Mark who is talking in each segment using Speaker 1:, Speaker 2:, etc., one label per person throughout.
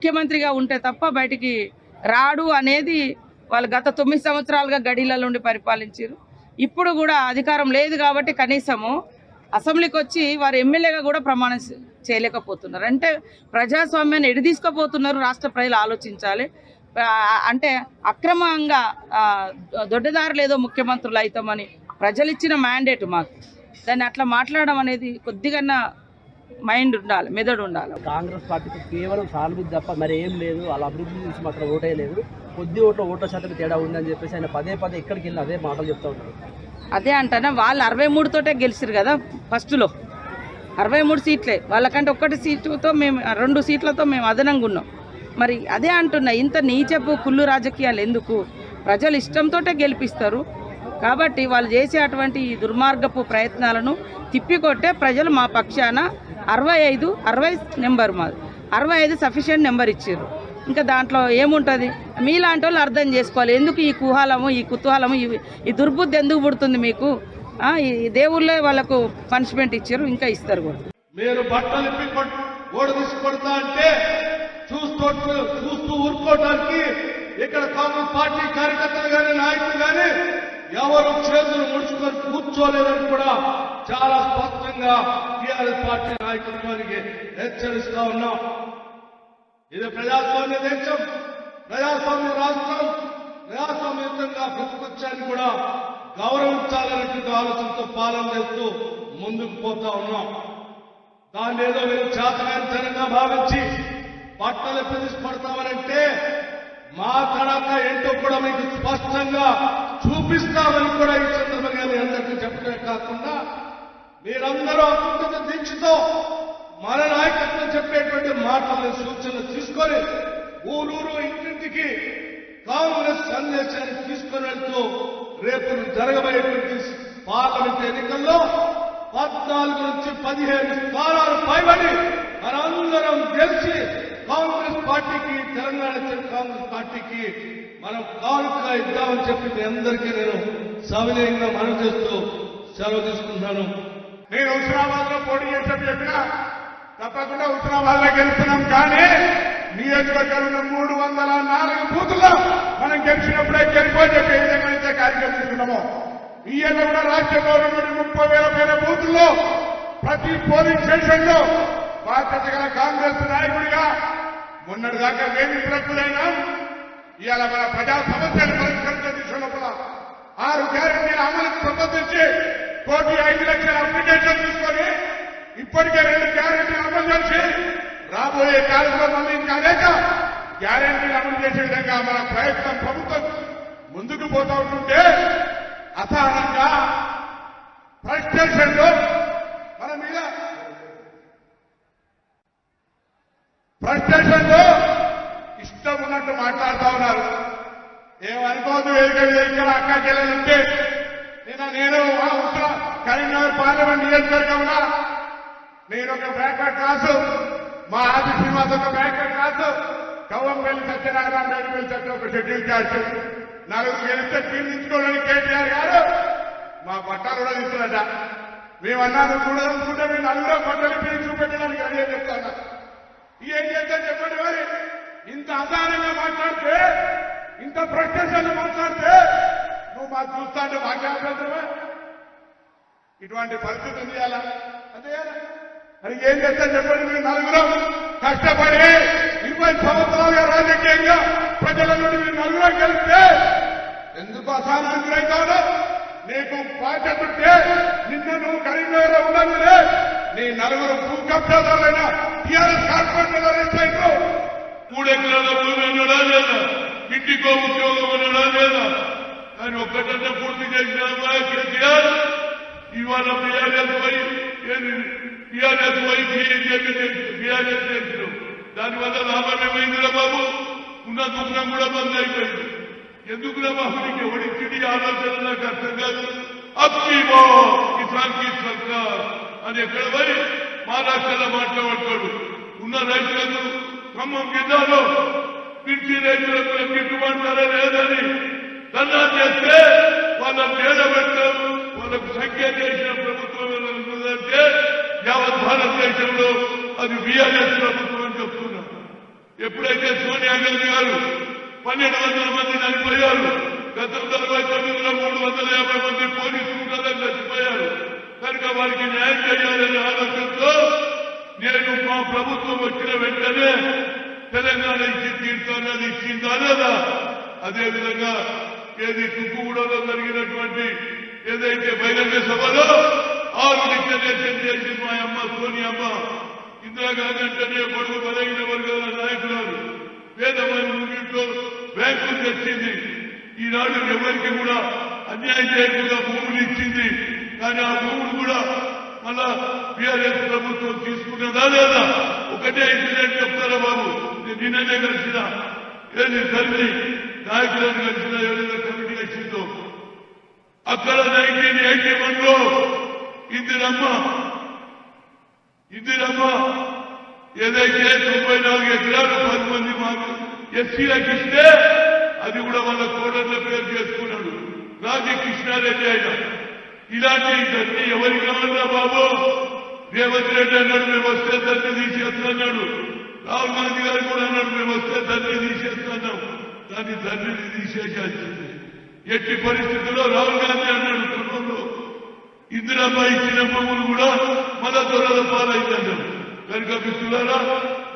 Speaker 1: ముఖ్యమంత్రిగా ఉంటే తప్ప బయటికి రాడు అనేది వాళ్ళు గత 9 సంవత్సరాలుగా గడిలలో ఉండి పరిపాలించారు. ఇప్పుడు కూడా అధికారం లేదు కాబట్టి కనీసము అసెంబ్లీకి వచ్చి వారు ఎమ్మెల్యేగా కూడా ప్రమాణం చేయలేకపోతున్నారు. అంటే ప్రజాస్వామ్యాన్ని ఎడి తీసుకుపోతున్నారు. రాష్ట్ర ప్రజలు ఆలోచించాలి. అంటే అక్రమంగా దొడ్డదారులు ఏదో ముఖ్యమంత్రులు అవుతామని ప్రజలు ఇచ్చిన మ్యాండేట్ మాకు. దాన్ని అట్లా మాట్లాడడం అనేది కొద్దిగా మైండ్ ఉండాలి, మెదడు ఉండాలి.
Speaker 2: కాంగ్రెస్ పార్టీకి కేవలం సానుభూతి తప్ప మరి ఏం లేదు. వాళ్ళ అభివృద్ధి నుంచి మాత్రం ఓటేయలేదు. కొద్ది ఓట్ల శాతం తేడా ఉందని చెప్పేసి ఆయన పదే ఎక్కడికి వెళ్ళి అదే మాటలు చెప్తా ఉంటారు.
Speaker 1: అదే అంటానా, వాళ్ళు 63 తోటే గెలిచిరు కదా. ఫస్ట్లో 63 సీట్లే, వాళ్ళకంటే 1 సీటుతో మేము 2 సీట్లతో మేము అదనంగా ఉన్నాం. మరి అదే అంటున్నా, ఇంత నీచపు కుళ్ళు రాజకీయాలు ఎందుకు? ప్రజలు ఇష్టంతో గెలిపిస్తారు కాబట్టి వాళ్ళు చేసే అటువంటి ఈ దుర్మార్గపు ప్రయత్నాలను తిప్పికొట్టే ప్రజలు మా పక్షాన 60 నెంబర్ మాది 65 సఫిషియెంట్ నెంబర్ ఇచ్చారు. ఇంకా దాంట్లో ఏముంటుంది? మీలాంటి వాళ్ళు అర్థం చేసుకోవాలి. ఎందుకు ఈ కుహాలము, ఈ కుతూహలము, ఈ దుర్బుద్ధి ఎందుకు పుడుతుంది మీకు? ఈ దేవుళ్ళే వాళ్ళకు పనిష్మెంట్ ఇచ్చారు, ఇంకా ఇస్తారు కూడా.
Speaker 3: మీరు బట్టలు ఇప్పి ఓడి తీసుకొడతా అంటే చూస్తూ ఊరుకోవడానికి ఇక్కడ కాంగ్రెస్ పార్టీ కార్యకర్తలు కానీ నాయకులు కానీ ఎవరు చేతులు ముడుచుకొని కూర్చోలేదని కూడా చాలా స్పష్టంగా టీఆర్ఎస్ పార్టీ నాయకత్వానికి హెచ్చరిస్తా ఉన్నాం. ఇది ప్రజాస్వామ్య దేశం, ప్రజాస్వామ్య రాష్ట్రం, ప్రజాస్వామ్యంగా ప్రతిపక్షాన్ని కూడా గౌరవించాలనేటువంటి ఆలోచనతో పాలన చేస్తూ ముందుకు పోతా ఉన్నాం. దాన్ని ఏదో మీరు చేతనంతరంగా భావించి బట్టలు పిలుచుపడతామనంటే మా తడక ఏంటో కూడా మీకు స్పష్టంగా చూపిస్తామని కూడా ఈ సందర్భంగా మీ అందరికీ చెప్పడమే కాకుండా మీరందరూ అకుంఠిత దీక్షతో మన నాయకత్వం చెప్పేటువంటి మాటలను సూచనలు తీసుకొని ఊరూరు ఇంటింటికి కాంగ్రెస్ సందేశాన్ని తీసుకొని వెళ్తూ రేపు జరగబోయేటువంటి పార్లమెంట్ ఎన్నికల్లో 14 నుంచి 15 స్థానాలు పైబడి మనందరం గెలిచి కాంగ్రెస్ పార్టీకి, తెలంగాణ కాంగ్రెస్ పార్టీకి మనం కానుక ఇద్దామని చెప్పి మీ అందరికీ నేను సవినయంగా మనవి చేస్తూ సెలవు తీసుకుంటున్నాను.
Speaker 4: నేను హుస్నాబాద్ లో పోటీ చేసేది చెప్పినా తప్పకుండా హుస్నాబాద్ లో గెలుస్తున్నాం. కానీ నియోజకవర్గంలో 304 బూతుల్లో మనం గెలిచినప్పుడే గెలిపోయి చెప్పి ఏ విధంగా అయితే కార్యక్రమం తీసుకున్నామో ఈయన కూడా రాష్ట్రంలో 30,000 పైన బూతుల్లో ప్రతి పోలింగ్ స్టేషన్ లో బాధ్యత గల కాంగ్రెస్ నాయకుడిగా మొన్నటి దాకా లేని ప్రజలైనా ఇవాళ మన ప్రజా సమస్యలు పరిష్కరించే దిశలో 6 గ్యారెంటీల అమలుకు సంబంధించి 1,5 లక్షల అప్లికేషన్ తీసుకొని ఇప్పటికే 2 గ్యారెంటీలు అమలు చేసి రాబోయే కాలంలో మళ్ళీ ఇంకా అనేక గ్యారెంటీలు అమలు చేసే విధంగా మన ప్రయత్నం ప్రభుత్వం ముందుకు పోతా ఉంటుంటే అసహనంగా ఫ్రస్ట్రేషన్ లో మన మీద ఇష్టం ఉన్నట్టు మాట్లాడుతూ ఉన్నారు. ఏమనుకోవద్దు, వేదిక అక్క చెల్లెలుంటే నేను కరీంనగర్ పార్లమెంట్ నియోజకవర్గంలో నేను ఒక బ్యాక్వర్డ్ క్లాసు, మా ఆది శ్రీనివాస్ ఒక బ్యాక్వర్డ్ క్లాసు, కవ్వంపల్లి సత్యనారాయణ రెడ్డి చెప్పి ఒక షెడ్యూల్ క్యాస్ట్ 4 గెలిస్తే తీర్చుకోవడానికి కేటీఆర్ గారు మా పట్టాలు కూడా తీసుకున్నట. మేమన్నాను చూడాలనుకుంటే మీరు నలుగురో పట్టాలు పిలిచి చూపెట్టడానికి రెడీ అని చెప్తాను. ఏం చేద్దా చెప్పండి. మరి ఇంత అసహనంగా మాట్లాడితే, ఇంత ఫ్రస్ట్రేషన్ మాట్లాడితే నువ్వు మాకు చూస్తా అంటే మాట్లాడుతున్నావా? ఇటువంటి పరిస్థితి ఉంది అలా అదే. మరి ఏం చేస్తా చెప్పండి. మీరు నలుగురు కష్టపడి 20 సంవత్సరాలుగా రాజకీయంగా ప్రజల నుండి మీరు నలుగురు గెలిస్తే ఎందుకు అసహనానికి గురవుతావు? నీకు బాధ్యత ఉంటే నిన్న నువ్వు కరీంనగర్ లో ఉన్నందునే నీ నలుగురు భూ కబ్జాదారులైన టీఆర్ఎస్ కార్పొరేటర్లు అరెస్ట్ అయ్యారు.
Speaker 3: 3 ఎకరాల భూమి ఉండడా లేదా, ఇంటికో ఉద్యోగం ఉండడా లేదా అని ఒక్కటంటే పూర్తి చేసిన కేసీఆర్ ఇవాళ బీఆర్ఎస్ చేసిన దానివల్ల లాభమేమైందిరా బాబు? ఉన్న దుఃఖం కూడా బంద్ అయిపోయింది. ఎందుకురా బాబు నీకు ఎవరిచ్చింది ఆలోచన నాకు అర్థం కాదు. అప్కీమో కిసాన్ కి సర్కార్ అని ఎక్కడ పోయి మహారాష్ట్రలో మాట్లాడతాడు. ఉన్న రైతులకు ఖమ్మం జిల్లాలో మిర్చి రైతులకు గిట్టుబాటు ధర లేదని ధర్నా చేస్తే వాళ్ళని నిలబెట్టాం. వాళ్ళకు సంఖ్య చేసిన ప్రభుత్వం ఉందంటే యావత్ భారతదేశంలో అది బీఆర్ఎస్ ప్రభుత్వం అని చెప్తున్నాం. ఎప్పుడైతే సోనియా గాంధీ గారు 1200 మంది చనిపోయారు, గతంలో 29లో 350 మంది పోలీసు కూడా చచ్చిపోయారు. కనుక వారికి న్యాయం చేయాలనే ఆలోచనతో నేను మా ప్రభుత్వం వచ్చిన వెంటనే తెలంగాణ ఇచ్చి తీర్థాన్ని ఇచ్చిందా లేదా, అదేవిధంగా ఏది తుక్కుగూడలో జరిగినటువంటి ఏదైతే బహిరంగ సభలో 6 డిక్లరేషన్ చేసి మా అమ్మ సోనియమ్మ ఇందిరాగాంధీ అంటేనే బడుగు బలహీన వర్గాల నాయకురాలు, పేదమైన ఇంట్లో బ్యాంకులు తెచ్చింది. ఈనాడు ఎవరికి కూడా అన్యాయం చేయకుండా భూములు ఇచ్చింది. కానీ ఆ భూములు కూడా మళ్ళా బీఆర్ఎస్ ప్రభుత్వం తీసుకున్నదా లేదా? ఒకటే ఇన్సిడెంట్ చెప్తారా బాబు, నిన్ననే కలిసిన ఏది తల్లి నాయకులను కలిసిన ఎవరైనా కమిటీ వచ్చిందో అక్కడ 1981లో ఇందిరమ్మ ఏదైతే 94 ఎకరాలు 10 మంది మాకు ఎస్సీలకు ఇస్తే అది కూడా వాళ్ళ కోడళ్ళ పేరు చేసుకున్నాడు రాజీ కృష్ణారెడ్డి. ఆయన ఇలాంటి ఇవన్నీ ఎవరికి కావాలా బాబు? రేవంత్ రెడ్డి అన్నాడు మేము వస్తే తండ్రి తీసేస్తున్నాడు, రాహుల్ గాంధీ గారు కూడా అన్నాడు మేము వస్తే తండ్రి తీసేస్తున్నాం. దాన్ని తండ్రిని తీసేయాల్సింది. ఎట్టి పరిస్థితుల్లో రాహుల్ గాంధీ అన్నాడు కుటుంబంలో ఇందిరమ్మ ఇచ్చిన భూములు కూడా మన దొరల పాలైందన్నారు. కనుక మిత్రులారా,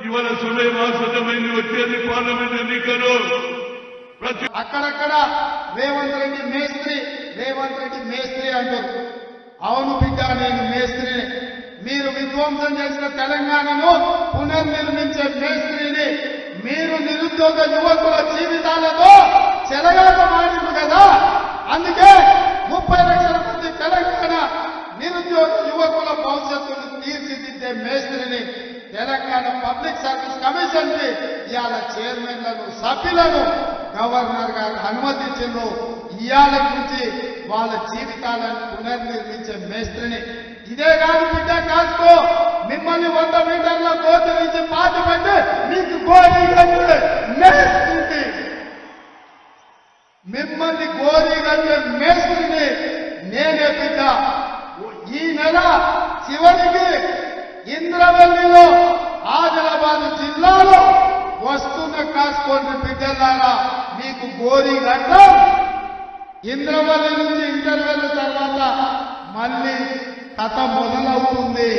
Speaker 3: ఇవాళ సమయం ఆసన్నమైంది, వచ్చేది పార్లమెంట్ ఎన్నికలు.
Speaker 4: అక్కడక్కడ రేవంత్ రెడ్డి మేస్త్రి అంటారు. అవును బిడ్డ, నేను మేస్త్రిని. మీరు విధ్వంసం చేసిన తెలంగాణను పునర్నిర్మించే మేస్త్రిని. మీరు నిరుద్యోగ యువకుల జీవితాలతో చెలగాటమాడింది కదా, అందుకే 30 లక్షల మంది తెలంగాణ నిరుద్యోగ యువకుల భవిష్యత్తును తీర్చిదిద్దే మేస్త్రిని. తెలంగాణ పబ్లిక్ సర్వీస్ కమిషన్ కి ఇవాళ చైర్మన్లను సభ్యులను గవర్నర్ గారు అనుమతించారు. ఇవాళ నుంచి వాళ్ళ జీవితాలను పునర్నిర్మించే మేస్త్రిని. ఇదే కాదు బిడ్డ, కాసుకో, మిమ్మల్ని 100 మీటర్ల గోతు నుంచి పాతి పెట్టి మీకు గోరీగంటే మేస్త్రిని, మిమ్మల్ని గోరీగంటే మేస్త్రిని నేనే బిడ్డ. ఈ నెల చివరికి ఇంద్రవెల్లిలో ఆదిలాబాద్ జిల్లాలో వస్తున్న కాసుకోండి బిడ్డలారా, మీకు గోరీగంటం. ఇంద్రవల్లి నుంచి ఇంటర్వెల్ తర్వాత మళ్ళీ కథ మొదలవుతుంది.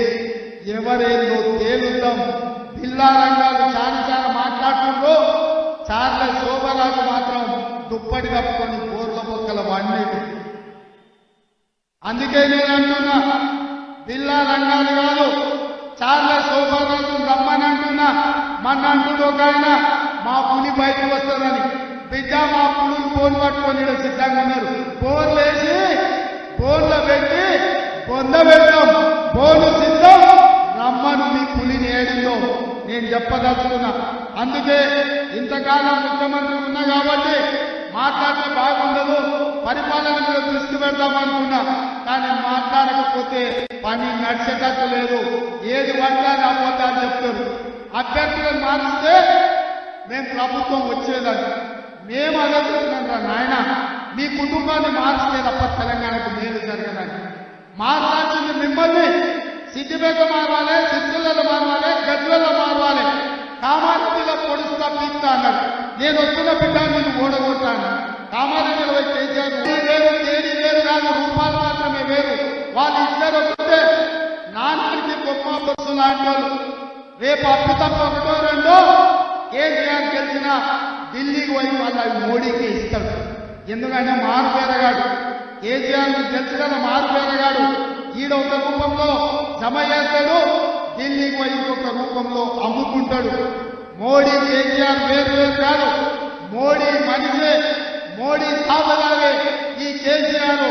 Speaker 4: ఎవరేందో తేలుద్దాం. బిల్లా రంగాలు చాలా మాట్లాడుతుండ్రు. చార్లెస్ శోభరాజు మాత్రం దుప్పటి కప్పుకొని బోర్ల బొక్కల వండేది. అందుకే నేను అంటున్నా, బిల్లా రంగాలు కాదు, చార్లెస్ శోభరాజు రమ్మని అంటున్నా. మన అంటుడు ఒక ఆయన మా పులి బయటకు వస్తుందని. బిడ్డ, మా పులులు బోర్లు పట్టుకొని సిద్ధంగా ఉన్నారు. బోర్లు వేసి బోర్లో పెట్టి పొందబెట్టాం. బోర్లు సిద్ధం, రమ్మను మీ పులిని ఏడిందో నేను చెప్పదలుచుకున్నా. అందుకే ఇంతకాలం ముఖ్యమంత్రి ఉన్నా కాబట్టి మాట్లాడితే బాగుండదు, పరిపాలన మీద దృష్టి పెడదామనుకున్నా. కానీ మాట్లాడకపోతే పని నడిచేటట్టు లేదు. ఏది పట్ల అబద్ధాలు అని చెప్తారు. అభ్యర్థులను మారిస్తే మేము ప్రభుత్వం వచ్చేదని మేము ఆలోచిస్తున్నాం రా నాయన. మీ కుటుంబాన్ని మారిస్తే తప్ప తెలంగాణకు మేలు జరగదని. మార్చాల్సింది మిమ్మల్ని. సిద్దిపేట మారవాలి, సిరిసిల్లలో మారవాలి, గజ్వేల్లో మారవాలి. కామారెడ్డిలో పొడుస్తా పీక్తా అన్నాడు. నేను వస్తున్న బిడ్డ నేను ఓడగొట్టాను. కామారెడ్డిలో పోయి కేసీఆర్ వేరు, తేదీ వేరు కాదు, రూపాయలు మాత్రమే వేరు. వాళ్ళు ఇద్దరు వస్తే నాన్నకి బొమ్మ బస్సు లాంటి వాళ్ళు. రేపు అప్పు తప్ప 1-2 కేసీఆర్ గెలిచిన ఢిల్లీకి పోయి వాళ్ళ మోడీకి ఇస్తాడు. ఎందుకంటే మారుపేరగాడు. కేసీఆర్ గెలిచిన మారుపేరగాడు. ఈడ ఒక రూపంలో జమ చేస్తాడు, ఢిల్లీకి పోయి ఇంకొక రూపంలో అమ్ముకుంటాడు. మోడీ కేసీఆర్ వేరు కాదు. మోడీ మనిషే, మోడీ తాతలాగే ఈ కేసీఆర్.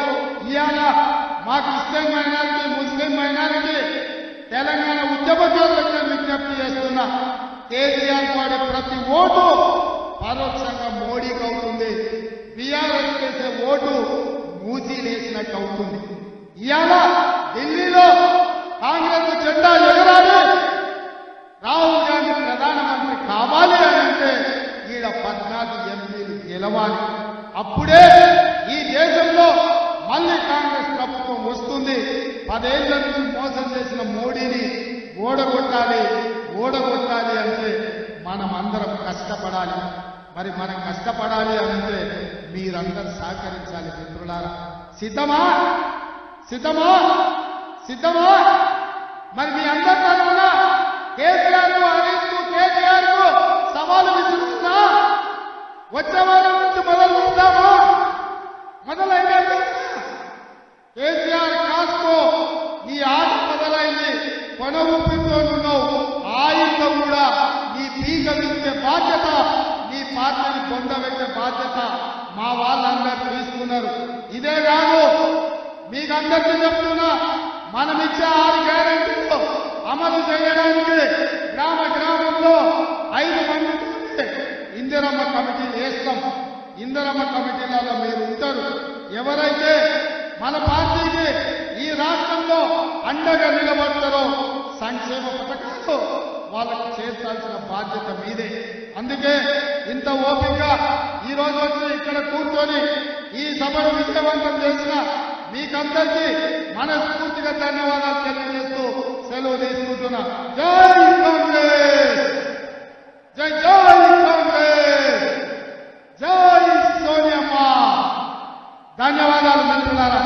Speaker 4: ఇవాళ మా క్రిస్టియన్ మైనారిటీ, ముస్లిం మైనారిటీ, తెలంగాణ ఉద్యమకారులకు విజ్ఞప్తి చేస్తున్నా. కేసీఆర్ వాడే ప్రతి ఓటు పరోక్షంగా మోడీకి అవుతుంది. బీఆర్ఎస్ చేసే ఓటు మూసి వేసినట్టు అవుతుంది. ఇవాళ ఢిల్లీలో కాంగ్రెస్ జెండా ఎగరాలి, రాహుల్ గాంధీ ప్రధానమంత్రి కావాలి అని అంటే ఈడ 14 ఎంపీలు గెలవాలి. అప్పుడే ఈ దేశంలో మళ్ళీ కాంగ్రెస్ ప్రభుత్వం వస్తుంది. 10 ఏళ్ల నుంచి మోసం చేసిన మోడీని ఓడగొట్టాలి అంటే మనం అందరం కష్టపడాలి. మరి మనం కష్టపడాలి అంటే మీరందరూ సహకరించాలి మిత్రులారా. సిద్ధమా సిద్ధమా సిద్ధమా? మరి మీ అందరి తరఫున కేసీఆర్ కేటీఆర్ సవాలు విసురుతున్నా వచ్చే వారం నుంచి మొదలు పెడతామా? మొదలైన కేసీఆర్ కాస్కో నీ ఆట మొదలైంది, కొన ఊపిరితో ఉన్నావు. ఆయుధం కూడా నీ పీక విచ్చే బాధ్యత, నీ పార్టీని పొందబెట్టే బాధ్యత మా వాళ్ళందరూ తీసుకున్నారు. ఇదే కాదు, మీకందరికీ చెప్తున్నా, మనం ఇచ్చే 6 గ్యారెంటీలు అమలు చేయడానికి గ్రామ గ్రామంలో 5 మంది ఇందిరమ్మ కమిటీలు వేస్తాం. ఇందిరమ్మ కమిటీలలో మీరు ఉంటారు. ఎవరైతే మన పార్టీకి ఈ రాష్ట్రంలో అండగా నిలబడతారో సంక్షేమ పథకాలు వాళ్ళకి చేర్చాల్సిన బాధ్యత మీదే. అందుకే ఇంత ఓపిక ఈ రోజు వచ్చి ఇక్కడ కూర్చొని ఈ సభను విజయవంతం చేసిన మీకందరికీ మనస్ఫూర్తిగా ధన్యవాదాలు తెలియజేస్తూ సెలవు తీసుకుంటున్నా. జై కాంగ్రెస్, జై జై కాంగ్రెస్, జై సోనియమ్మ. ధన్యవాదాలు మిత్రులారా.